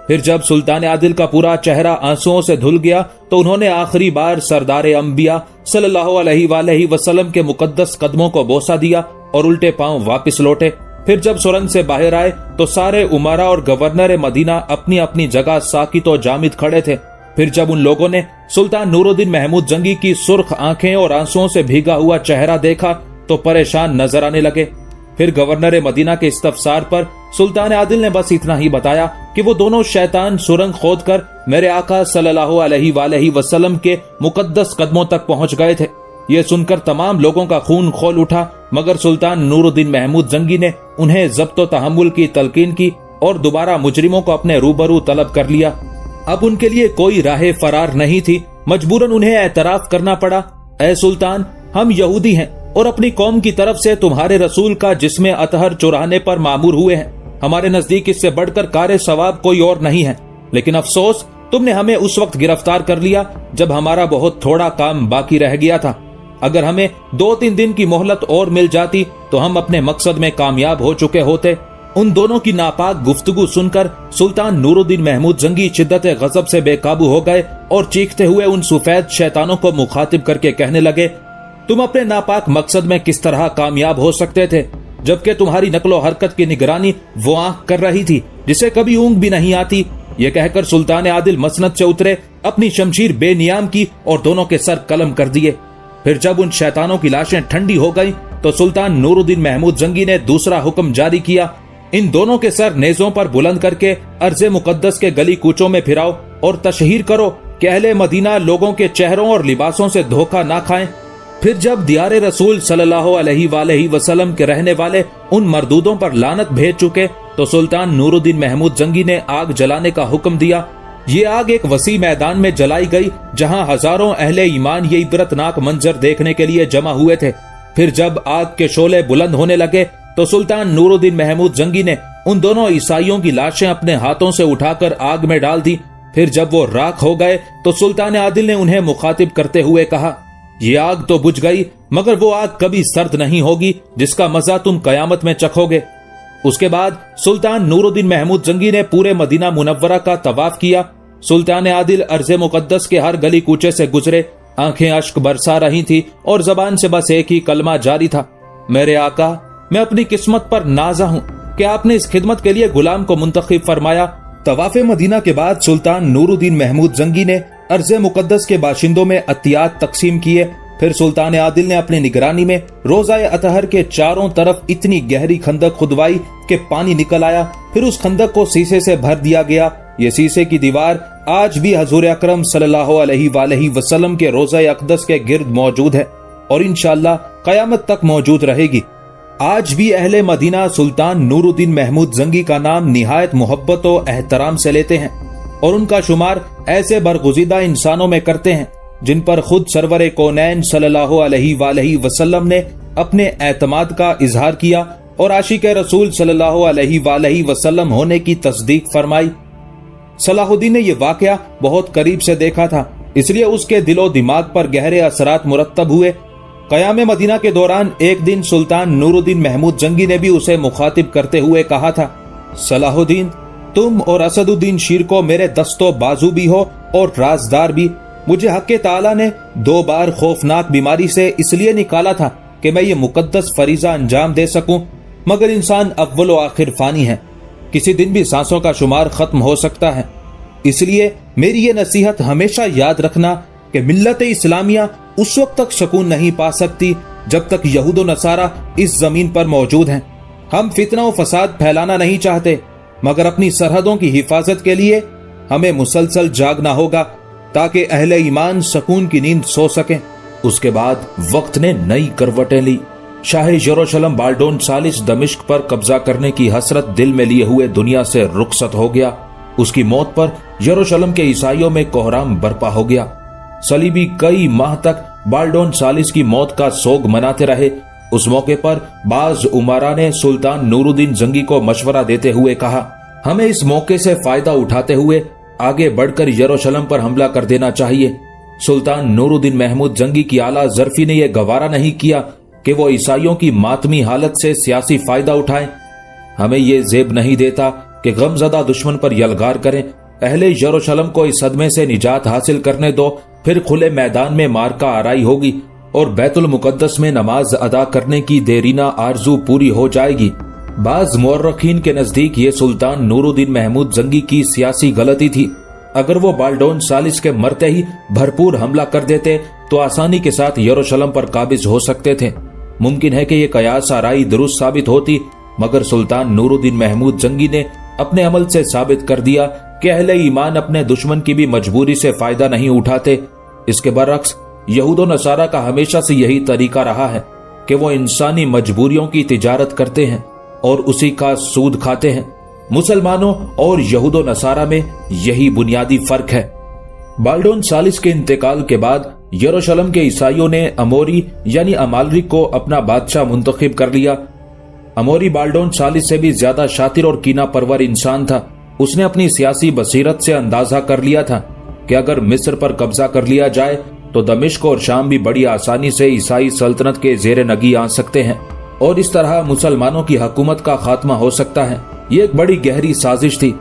फिर जब सुल्तान आदिल का पूरा चेहरा आंसुओं से धुल गया तो उन्होंने आखिरी बार सरदार अंबिया सल्लल्लाहु अलैहि वसल्लम के मुकद्दस कदमों को बोसा दिया और उल्टे पांव वापस लौटे। फिर जब सुरंग से बाहर आए तो सारे उमरा और गवर्नर मदीना अपनी अपनी जगह साकित और जामिद खड़े थे। फिर जब उन लोगों ने सुल्तान नूरुद्दीन महमूद जंगी की सुर्ख आंखें और आंसुओं से भीगा हुआ चेहरा देखा तो परेशान नजर आने लगे। फिर गवर्नर मदीना के इस्तफसार पर सुल्तान आदिल ने बस इतना ही बताया कि वो दोनों शैतान सुरंग खोदकर मेरे आका सल्लल्लाहु अलैहि वसल्लम के मुकद्दस कदमों तक पहुंच गए थे। ये सुनकर तमाम लोगों का खून खोल उठा, मगर सुल्तान नूरुद्दीन महमूद जंगी ने उन्हें ज़ब्त व तहम्मुल की तलकीन की और दोबारा मुजरिमों को अपने रूबरू तलब कर लिया। अब उनके लिए कोई राह फरार नहीं थी मजबूरन उन्हें एतराफ करना पड़ा, ऐ सुल्तान, हम यहूदी हैं और अपनी कौम की तरफ से तुम्हारे रसूल का जिस्म अतहर चुराने पर मामूर हुए हैं। हमारे नजदीक इससे बढ़कर कार सवाब कोई और नहीं है, लेकिन अफसोस तुमने हमें उस वक्त गिरफ्तार कर लिया जब हमारा बहुत थोड़ा काम बाकी रह गया था। अगर हमें 2-3 दिन की मोहलत और मिल जाती तो हम अपने मकसद में कामयाब हो चुके होते। उन दोनों की नापाक गुफ्तगू सुनकर सुल्तान नूरुद्दीन महमूद जंगी शिद्दत गज़ब से बेकाबू हो गए और चीखते हुए उन सफेद शैतानों को मुखातिब करके कहने लगे, तुम अपने नापाक मकसद में किस तरह कामयाब हो सकते थे, जबकि तुम्हारी नकलो हरकत की निगरानी वो आंख कर रही थी जिसे कभी ऊँग भी नहीं आती। ये कहकर सुल्तान आदिल मसनद से उतरे, अपनी शमशीर बेनियाम की और दोनों के सर कलम कर दिए। फिर जब उन शैतानों की लाशें ठंडी हो गईं, तो सुल्तान नूरुद्दीन महमूद जंगी ने दूसरा हुक्म जारी किया, इन दोनों के सर नेज़ों पर बुलंद करके अर्ज़े मुकद्दस के गली कूचों में फिराओ और तशहीर करो कि अहले मदीना लोगों के चेहरों और लिबासों से धोखा ना खाएं। फिर जब दियारे रसूल सल्लल्लाहु अलैहि वसल्लम के रहने वाले उन मरदूदों पर लानत भेज चुके, तो सुल्तान नूरुद्दीन महमूद जंगी ने आग जलाने का हुक्म दिया। ये आग एक वसी मैदान में जलाई गई जहां हजारों अहले ईमान ये इबरतनाक मंजर देखने के लिए जमा हुए थे। फिर जब आग के शोले बुलंद होने लगे तो सुल्तान नूरुद्दीन महमूद जंगी ने उन दोनों ईसाइयों की लाशें अपने हाथों से उठाकर आग में डाल दी। फिर जब वो राख हो गए तो सुल्तान आदिल ने उन्हें मुखातिब करते हुए कहा, ये आग तो बुझ गई, मगर वो आग कभी सर्द नहीं होगी जिसका मजा तुम कयामत में चखोगे। उसके बाद सुल्तान नूरुद्दीन महमूद जंगी ने पूरे मदीना मुनव्वरा का तवाफ किया। सुल्तान आदिल अर्ज़े मुकद्दस के हर गली कूचे से गुजरे, आंखें अश्क बरसा रही थी और जबान से बस एक ही कलमा जारी था, मेरे आका, मैं अपनी किस्मत पर नाज़ा हूँ कि आपने इस खिदमत के लिए गुलाम को मुंतखब फरमाया। तवाफ़े मदीना के बाद सुल्तान नूरुद्दीन महमूद जंगी ने अर्ज़े मुकद्दस के बाशिंदों में अतियात तकसीम किए। फिर सुल्तान आदिल ने अपनी निगरानी में रोज़ाए अतहर के चारों तरफ इतनी गहरी खंदक खुदवाई कि पानी निकल आया। फिर उस खंदक को शीशे से भर दिया गया। ये शीशे की दीवार आज भी हजूर अकरम सल्लल्लाहु अलैहि वसल्लम के रोज़ाए अक़दस के गिर्द मौजूद है और इंशाअल्लाह क़यामत तक मौजूद रहेगी। आज भी अहले मदीना सुल्तान नूरुद्दीन महमूद जंगी का नाम निहायत मोहब्बत और एहतराम से लेते हैं और उनका शुमार ऐसे बरगुज़ीदा इंसानों में करते हैं जिन पर खुद सरवर कौनैन सल्लल्लाहु अलैहि वसल्लम ने अपने एतमाद का इजहार किया और आशिक रसूल सल्लल्लाहु अलैहि वसल्लम होने की तस्दीक फरमाई। सलाहुद्दीन ने यह वाकया बहुत करीब से देखा था, इसलिए उसके दिलो दिमाग पर गहरे असरात मुरत्तब हुए। क़याम मदीना के दौरान एक दिन सुल्तान नूरुद्दीन महमूद जंगी ने भी उसे मुखातिब करते हुए कहा था, सलाहुद्दीन, तुम और असदुद्दीन शीर को मेरे दस्तो बाजू भी हो और राजदार भी। मुझे हक़ ताला ने 2 बार खौफनाक बीमारी से इसलिए निकाला था कि मैं ये मुकद्दस फरीजा अंजाम दे सकूं, मगर इंसान अव्वल व आखिर फानी है, किसी दिन भी सांसों का शुमार खत्म हो सकता है। इसलिए मेरी ये नसीहत हमेशा याद रखना कि मिल्लत इस्लामिया उस वक्त तक सुकून नहीं पा सकती जब तक यहूद व नसारा इस जमीन पर मौजूद हैं। हम फितना व फसाद फैलाना नहीं चाहते, मगर अपनी सरहदों की हिफाजत के लिए हमें मुसलसल जागना होगा ताकि अहले ईमान सुकून की नींद सो सकें। उसके बाद वक्त ने नई करवटें ली। शाह यरूशलेम बाल्डोन सालिस दमिश्क पर कब्जा करने की हसरत दिल में लिए हुए दुनिया से रुखसत हो गया। उसकी मौत पर यरूशलेम के ईसाइयों में कोहराम बरपा हो गया। सलीबी कई माह तक बाल्डोन सालिस की मौत का सोग मनाते रहे। उस मौके पर बाज उमारा ने सुल्तान नूरुद्दीन जंगी को मशवरा देते हुए कहा, हमें इस मौके से फायदा उठाते हुए आगे बढ़कर यरूशलेम पर हमला कर देना चाहिए। सुल्तान नूरुद्दीन महमूद जंगी की आला जरफी ने यह गवारा नहीं किया कि वो ईसाइयों की मातमी हालत से सियासी फायदा उठाएं। हमें ये जेब नहीं देता कि गमजदा दुश्मन पर यलगार करें। अहले यरूशलेम को इस सदमे से निजात हासिल करने दो, फिर खुले मैदान में मार्का आराई होगी और बैतुल मुकद्दस में नमाज अदा करने की देरीना आरजू पूरी हो जाएगी। बाज मुअर्रखीन के नजदीक ये सुल्तान नूरुद्दीन महमूद जंगी की सियासी गलती थी। अगर वो बाल्डोन सालिस के मरते ही भरपूर हमला कर देते तो आसानी के साथ यरूशलेम पर काबिज हो सकते थे। मुमकिन है कि ये कयास आराई दुरुस्त साबित होती, मगर सुल्तान नूरुद्दीन महमूद जंगी ने अपने अमल से साबित कर दिया कि अहले ईमान अपने दुश्मन की भी मजबूरी से फायदा नहीं उठाते। इसके बरअक्स यहूद व नसारा का हमेशा से यही तरीका रहा है कि वो इंसानी मजबूरियों की तिजारत करते हैं और उसी का सूद खाते हैं। मुसलमानों और यहूद व नसारा में यही बुनियादी फर्क है। बाल्डोन सालिस के इंतकाल के बाद यरूशलेम के ईसाइयों ने अमोरी यानी अमालरिक को अपना बादशाह मुंतखब कर लिया। अमोरी बाल्डोन सालिस से भी ज्यादा शातिर और कीना परवर इंसान था। उसने अपनी सियासी बसीरत से अंदाजा कर लिया था कि अगर मिस्र पर कब्जा कर लिया जाए तो दमिश्क और शाम भी बड़ी आसानी से ईसाई सल्तनत के जेर नगी आ सकते हैं और इस तरह मुसलमानों की हुकूमत का खात्मा हो सकता है। ये एक बड़ी गहरी साजिश थी।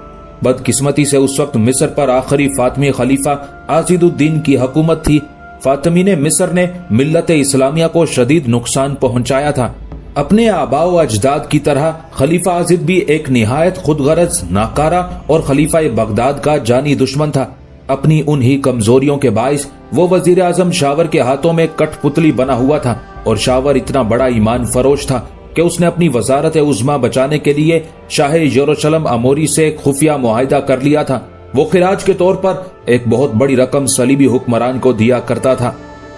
बदकिस्मती से उस वक्त मिस्र पर आखिरी फातमी खलीफा आजिदुद्दीन की हुकूमत थी। फातमीन मिस्र ने मिल्लत इस्लामिया को शदीद नुकसान पहुंचाया था। अपने आबाओ अजदाद की तरह खलीफा आजिद भी एक निहायत खुदगरज, नाकारा और खलीफा बगदाद का जानी दुश्मन था। अपनी उन्हीं कमजोरियों के बाइस वो वजीर आजम शावर के हाथों में कठपुतली बना हुआ था और शावर इतना बड़ा ईमान फरोश था कि उसने अपनी वजारत उज़्मा बचाने के लिए शाह यरूशलेम अमोरी से खुफिया मुआहिदा कर लिया था। वो खिराज के तौर पर एक बहुत बड़ी रकम सलीबी हुक्मरान को दिया करता था।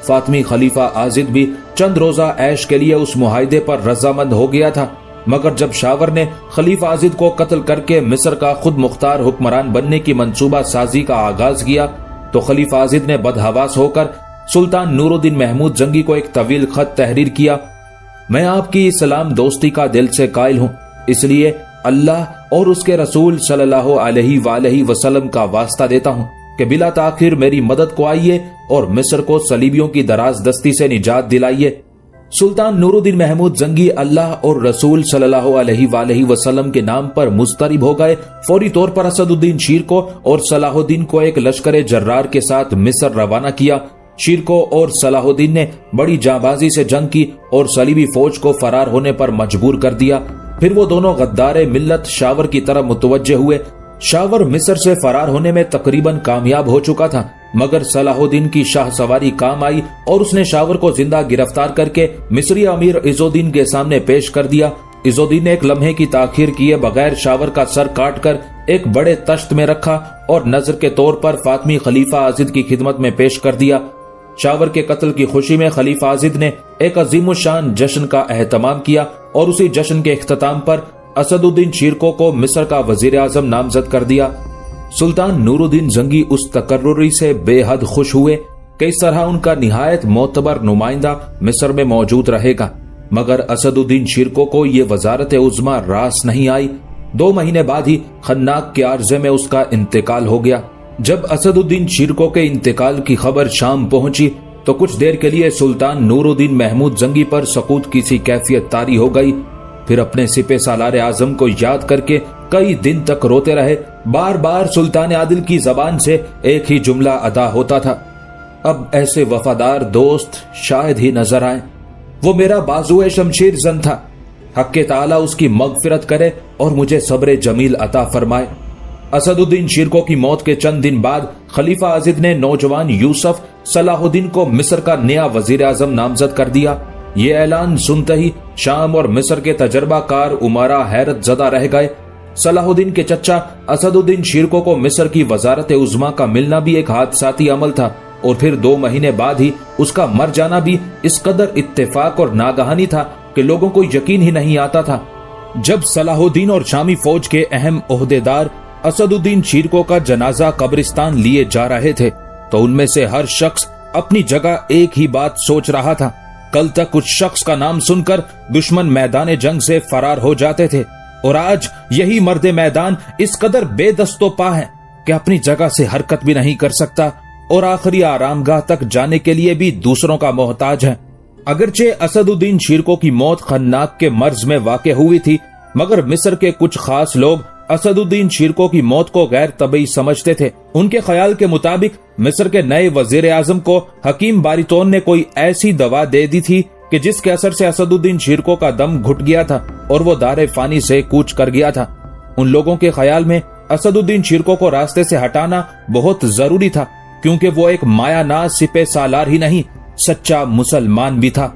फातमी खलीफा आजिद भी चंद रोजा ऐश के लिए उस मुआहिदे पर रजामंद हो गया था, मगर जब शावर ने खलीफा आजिद को कत्ल करके मिस्र का खुद मुख्तार हुक्मरान बनने की मंसूबा साजी का आगाज किया तो खलीफा आजिद ने बदहवास होकर सुल्तान नूरुद्दीन महमूद जंगी को एक तवील खत तहरीर किया। मैं आपकी इस्लाम दोस्ती का दिल से कायल हूँ, इसलिए अल्लाह और उसके रसूल सल्लल्लाहु अलैहि वसल्लम का वास्ता देता हूँ कि बिला ताखिर मेरी मदद को आइए और मिस्र को सलीबियों की दराज दस्ती से निजात दिलाइए। सुल्तान नूरुद्दीन महमूद जंगी अल्लाह और रसूल सल्लल्लाहु अलैहि वसल्लम के नाम पर मुस्तरिब हो गए। फौरी तौर पर असदुद्दीन शीरको और सलाहुद्दीन को एक लश्कर जर्रार के साथ मिस्र रवाना किया। शीरको और सलाहुद्दीन ने बड़ी जांबाजी से जंग की और सलीबी फौज को फरार होने पर मजबूर कर दिया। फिर वो दोनों गद्दारे मिल्लत शावर की तरफ मुतवज्जे हुए। शावर मिस्र से फरार होने में तकरीबन कामयाब हो चुका था, मगर सलाहुद्दीन की शाह सवारी काम आई और उसने शावर को जिंदा गिरफ्तार करके मिस्री अमीर इज़ुद्दीन के सामने पेश कर दिया। इज़ुद्दीन ने एक लम्हे की ताखीर किए बगैर शावर का सर काट कर एक बड़े तश्त में रखा और नजर के तौर पर फातमी खलीफा आजिद की खिदमत में पेश कर दिया। शावर के कत्ल की खुशी में खलीफा आजिद ने एक अजीमुशान जश्न का एहतमाम किया और उसी जश्न के इख्तिताम पर असदुद्दीन शीरको को मिस्र का वजीर आजम नामजद कर दिया। सुल्तान नूरुद्दीन जंगी उस तकर्रुरी से बेहद खुश हुए कि इस तरह उनका निहायत मोतबर नुमाइंदा मिस्र में मौजूद रहेगा, मगर असदुद्दीन शीरको को ये वजारत उज़्मा रास नहीं आई। 2 महीने बाद ही खन्नाक के आर्जे में उसका इंतकाल हो गया। जब असदुद्दीन शीरको के इंतकाल की खबर शाम पहुंची तो कुछ देर के लिए सुल्तान नूरुद्दीन महमूद जंगी पर सकूत की सी कैफियत तारी हो गई। फिर अपने सिपे सालार आजम को याद करके कई दिन तक रोते रहे। बार बार सुल्तान आदिल की जबान से एक ही जुमला अदा होता था, अब ऐसे वफादार दोस्त शायद ही नजर आए। वो मेरा बाजुए शमशीर जन था, हक़ ताला उसकी मगफिरत करे और मुझे सब्र जमील अता फरमाए। असदुद्दीन शीरको की मौत के चंद दिन बाद खलीफा आजिद ने नौजवान यूसुफ सलाहुद्दीन को मिस्र का नया वजीर आजम नामजद कर दिया। ये ऐलान सुनते ही शाम और मिस्र के तजर्बाकार उमारा हैरत जदा रह गए। सलाहुद्दीन के चचा असदुद्दीन शीरको को मिस्र की वजारत उज़्मा का मिलना भी एक हादसाती अमल था और फिर 2 महीने बाद ही उसका मर जाना भी इस कदर इत्तेफाक और नागहानी था कि लोगों को यकीन ही नहीं आता था। जब सलाहुद्दीन और शामी फौज के अहम ओहदेदार असदुद्दीन शीरको का जनाजा कब्रिस्तान लिए जा रहे थे तो उनमें से हर शख्स अपनी जगह एक ही बात सोच रहा था। कल तक उस शख्स का नाम सुनकर दुश्मन मैदान जंग से फरार हो जाते थे और आज यही मर्द मैदान इस कदर बेदस्तोपा है कि अपनी जगह से हरकत भी नहीं कर सकता और आखिरी आरामगाह तक जाने के लिए भी दूसरों का मोहताज है। अगरचे असदुद्दीन शीरको की मौत खन्नाक के मर्ज में वाक़ हुई थी, मगर मिस्र के कुछ खास लोग असदुद्दीन शीरको की मौत को गैर तबई समझते थे। उनके ख्याल के मुताबिक मिस्र के नए वजीर आजम को हकीम बारितोन ने कोई ऐसी दवा दे दी थी कि जिसके असर से असदुद्दीन शीरको का दम घुट गया था और वो दारे फानी से कूच कर गया था। उन लोगों के ख्याल में असदुद्दीन शीरको को रास्ते से हटाना बहुत जरूरी था, क्योंकि वो एक मायानाज सिपे सालार ही नहीं, सच्चा मुसलमान भी था।